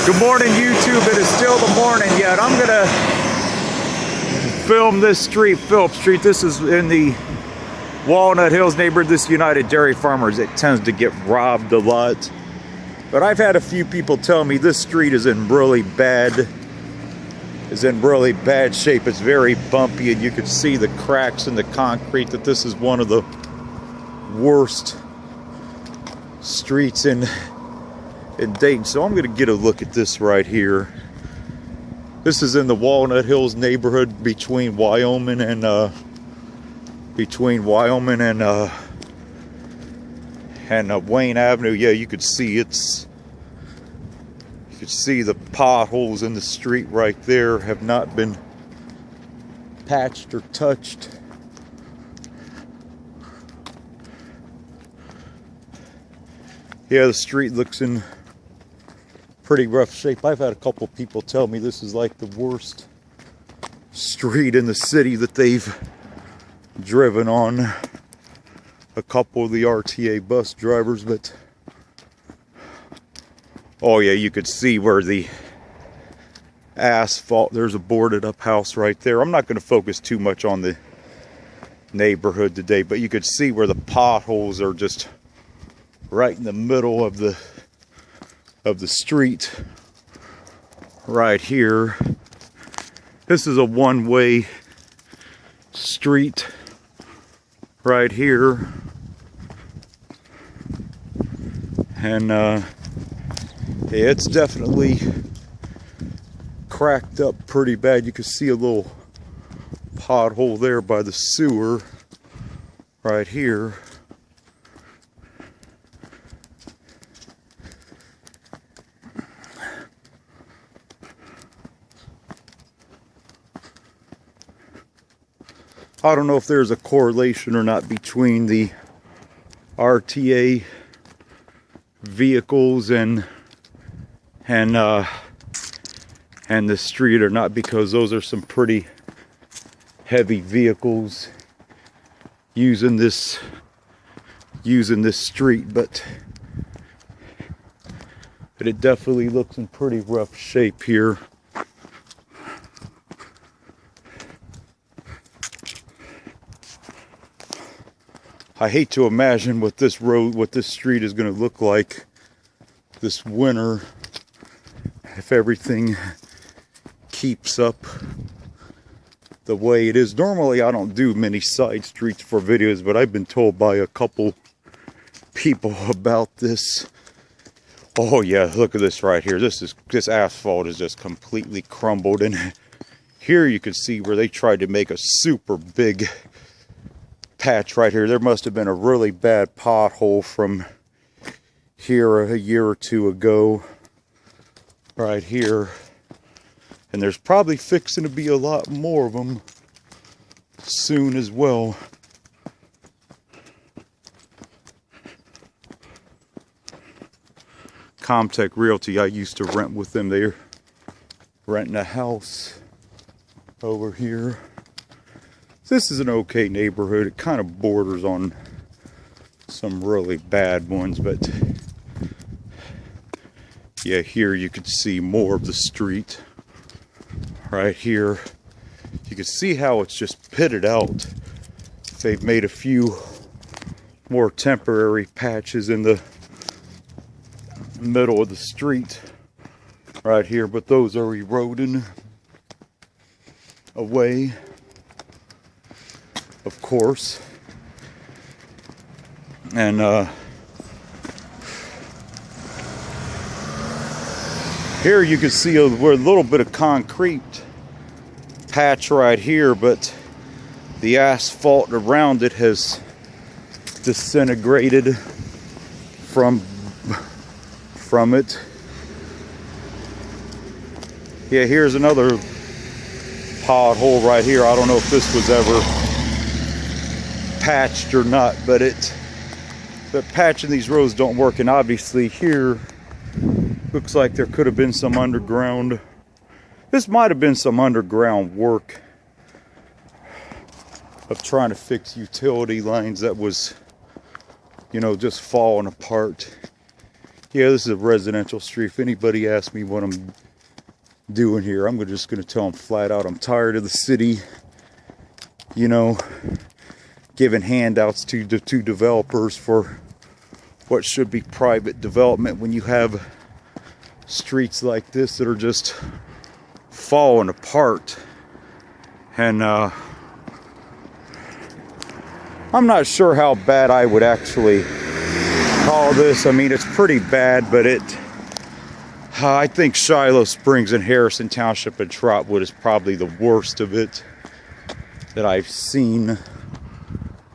Good morning, YouTube. It is still the morning yet. I'm gonna film this street, Phillips Street. This is in the Walnut Hills neighborhood. This United Dairy Farmers. It tends to get robbed a lot. But I've had a few people tell me this street is in really bad shape. It's very bumpy, and you can see the cracks in the concrete, that this is one of the worst streets in Dayton. So I'm going to get a look at this right here. This is in the Walnut Hills neighborhood between Wyoming and Wayne Avenue. Yeah, you could see the potholes in the street right there have not been patched or touched. Yeah, the street looks in pretty rough shape. I've had a couple people tell me this is like the worst street in the city that they've driven on. A couple of the RTA bus drivers, but oh yeah, you could see where the asphalt, there's a boarded up house right there. I'm not going to focus too much on the neighborhood today, but you could see where the potholes are just right in the middle of the street right here. This is a one-way street right here, and yeah, it's definitely cracked up pretty bad. You can see a little pothole there by the sewer right here. I don't know if there's a correlation or not between the RTA vehicles and the street or not, because those are some pretty heavy vehicles using this street, but it definitely looks in pretty rough shape here. I hate to imagine what this street is going to look like this winter if everything keeps up the way it is. Normally, I don't do many side streets for videos, but I've been told by a couple people about this. Oh yeah, look at this right here. This asphalt is just completely crumbled, and here you can see where they tried to make a super big patch right here. There must have been a really bad pothole from here a year or two ago right here, and there's probably fixing to be a lot more of them soon as well. Comtech Realty, I used to rent with them. They're renting a house over here. This is an okay neighborhood. It kind of borders on some really bad ones, but yeah, here you can see more of the street right here. You can see how it's just pitted out. They've made a few more temporary patches in the middle of the street right here, but those are eroding away, of course. And here you can see a little bit of concrete patch right here, but the asphalt around it has disintegrated from it. Yeah, here's another pothole right here. I don't know if this was ever patched or not, but patching these roads don't work. And obviously here looks like there could have been some underground. This might have been some underground work of trying to fix utility lines that was, you know, just falling apart. Yeah, this is a residential street. If anybody asks me what I'm doing here, I'm just going to tell them flat out I'm tired of the city, you know, giving handouts to developers for what should be private development when you have streets like this that are just falling apart. And I'm not sure how bad I would actually call this. I mean, it's pretty bad, but I think Shiloh Springs and Harrison Township and Trotwood is probably the worst of it that I've seen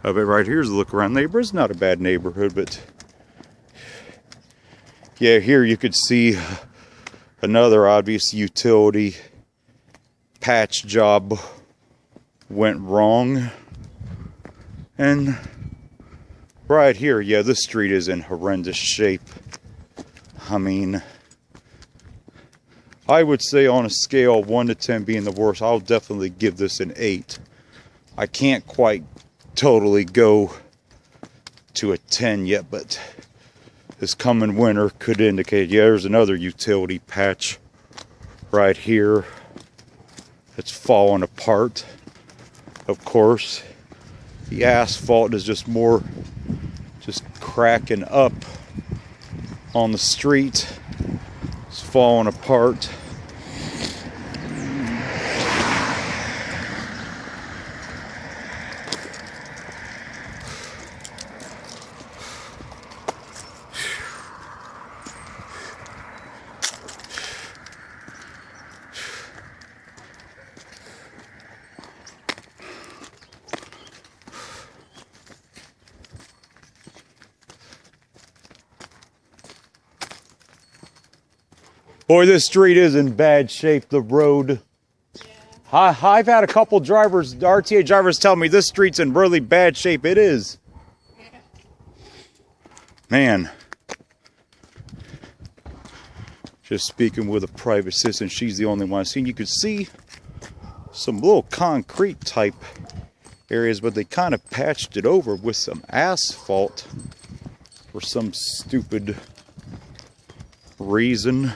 of it. Right here's a look around neighborhood. It's not a bad neighborhood, but yeah, here you could see another obvious utility patch job went wrong. And right here, yeah, this street is in horrendous shape. I mean, I would say on a scale of 1 to 10 being the worst, I'll definitely give this an 8. I can't quite totally go to a 10 yet, but this coming winter could indicate. Yeah, there's another utility patch right here that's falling apart. Of course, the asphalt is just cracking up on the street. It's falling apart. Boy, this street is in bad shape. The road. Yeah. I've had a couple drivers, RTA drivers, tell me this street's in really bad shape. It is. Yeah. Man. Just speaking with a private citizen, she's the only one I've seen. You could see some little concrete type areas, but they kind of patched it over with some asphalt for some stupid reason.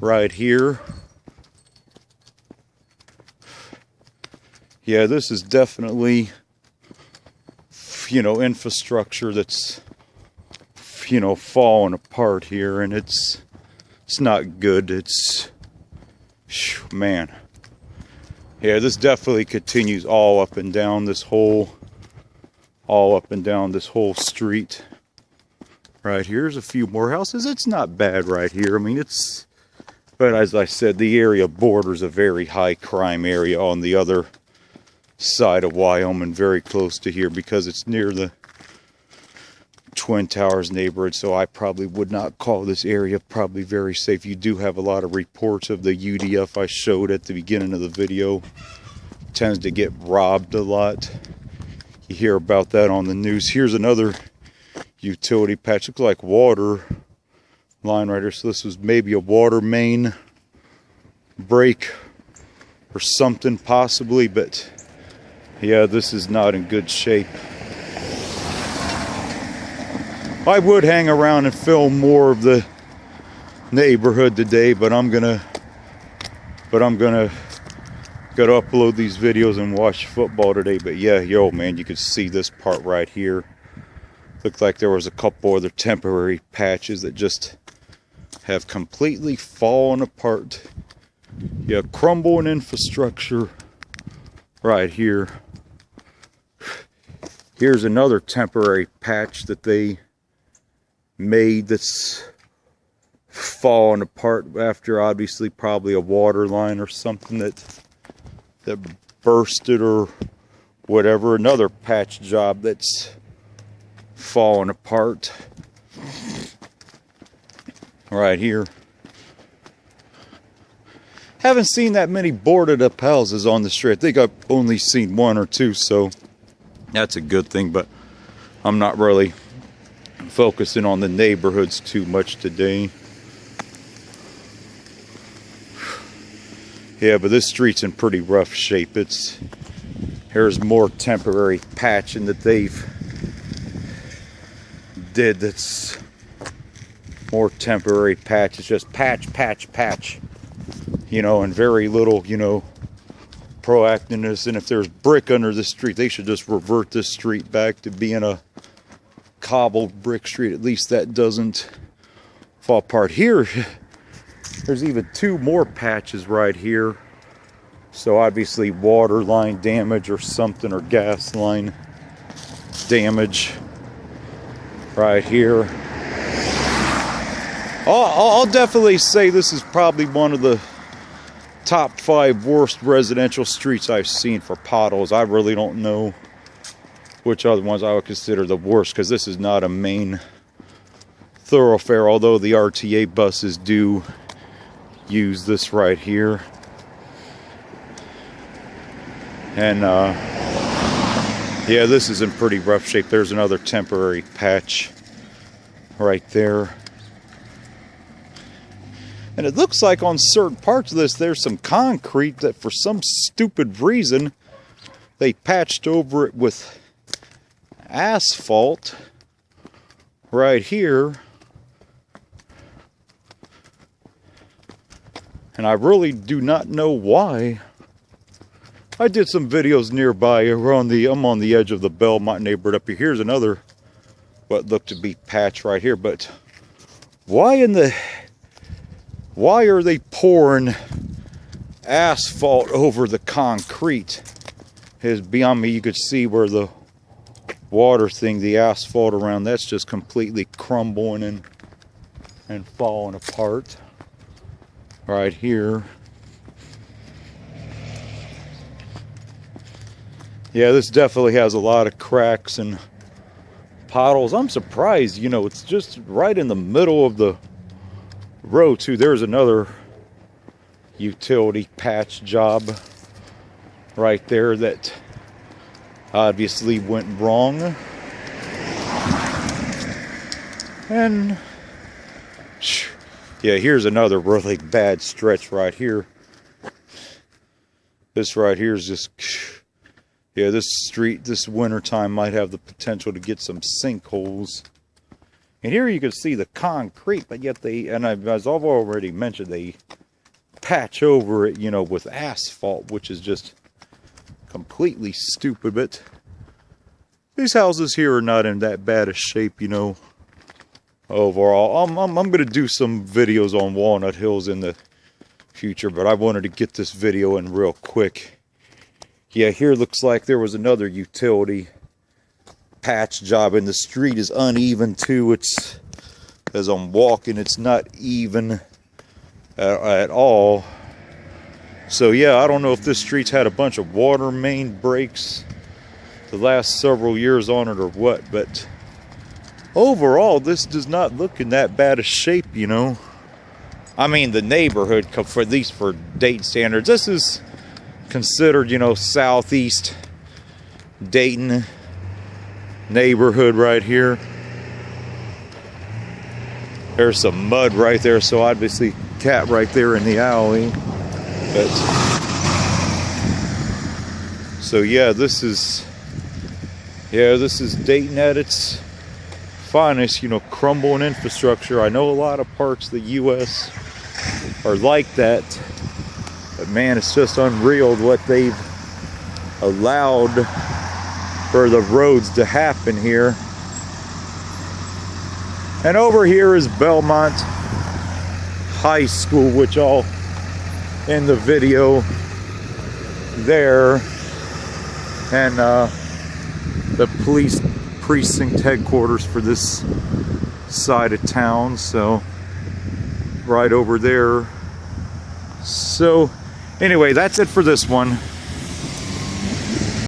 Right here. Yeah, this is definitely, you know, infrastructure that's, you know, falling apart here, and it's not good. It's, man. Yeah, this definitely continues all up and down this whole street. Right here's a few more houses. It's not bad right here. I mean, but as I said, the area borders a very high crime area on the other side of Wyoming, very close to here, because it's near the Twin Towers neighborhood. So I probably would not call this area probably very safe. You do have a lot of reports of the UDF I showed at the beginning of the video. Tends to get robbed a lot. You hear about that on the news. Here's another utility patch. Looks like water line right here. So this was maybe a water main break or something possibly, but yeah, this is not in good shape. I would hang around and film more of the neighborhood today, but I'm gonna upload these videos and watch football today. But yeah, yo man, you can see this part right here. Looked like there was a couple other temporary patches that just have completely fallen apart. Yeah, crumbling infrastructure right here. Here's another temporary patch that they made that's fallen apart after obviously probably a water line or something that bursted or whatever. Another patch job that's falling apart right here. Haven't seen that many boarded up houses on the street. I think I've only seen 1 or 2, so that's a good thing, but I'm not really focusing on the neighborhoods too much today. Yeah, but this street's in pretty rough shape. Here's more temporary patching that they've did that's More temporary patches, just patch, patch, patch. You know, and very little, you know, proactiveness. And if there's brick under the street, they should just revert this street back to being a cobbled brick street. At least that doesn't fall apart. Here, there's even 2 more patches right here. So obviously water line damage or something, or gas line damage right here. I'll definitely say this is probably one of the top 5 worst residential streets I've seen for potholes. I really don't know which other ones I would consider the worst, because this is not a main thoroughfare, although the RTA buses do use this right here. And yeah, this is in pretty rough shape. There's another temporary patch right there. And it looks like on certain parts of this, there's some concrete that for some stupid reason, they patched over it with asphalt right here. And I really do not know why. I did some videos nearby. I'm on the edge of the Belmont neighborhood up here. Here's another, what looked to be patch right here. But why are they pouring asphalt over the concrete? Is beyond me. You could see where the water thing, the asphalt around, that's just completely crumbling and falling apart right here. Yeah, this definitely has a lot of cracks and potholes. I'm surprised, you know, it's just right in the middle of the road too. There's another utility patch job right there that obviously went wrong. And yeah, here's another really bad stretch right here. This right here is just, yeah, this street this wintertime might have the potential to get some sinkholes. And here you can see the concrete, but yet as I've already mentioned, they patch over it, you know, with asphalt, which is just completely stupid. But these houses here are not in that bad a shape, you know, overall. I'm going to do some videos on Walnut Hills in the future, but I wanted to get this video in real quick. Yeah, here looks like there was another utility patch job, and the street is uneven too. It's, as I'm walking, it's not even at all. So yeah, I don't know if this street's had a bunch of water main breaks the last several years on it or what, but overall this does not look in that bad a shape, you know. I mean, the neighborhood, for at least for Dayton standards, this is considered, you know, southeast Dayton neighborhood right here. There's some mud right there, so obviously cat right there in the alley. But so yeah, this is Dayton at its finest, you know, crumbling infrastructure. I know a lot of parts of the US are like that, but man, it's just unreal what they've allowed for the roads to happen here. And over here is Belmont High School, which I'll end the video there, and the police precinct headquarters for this side of town, so right over there. So anyway, that's it for this one.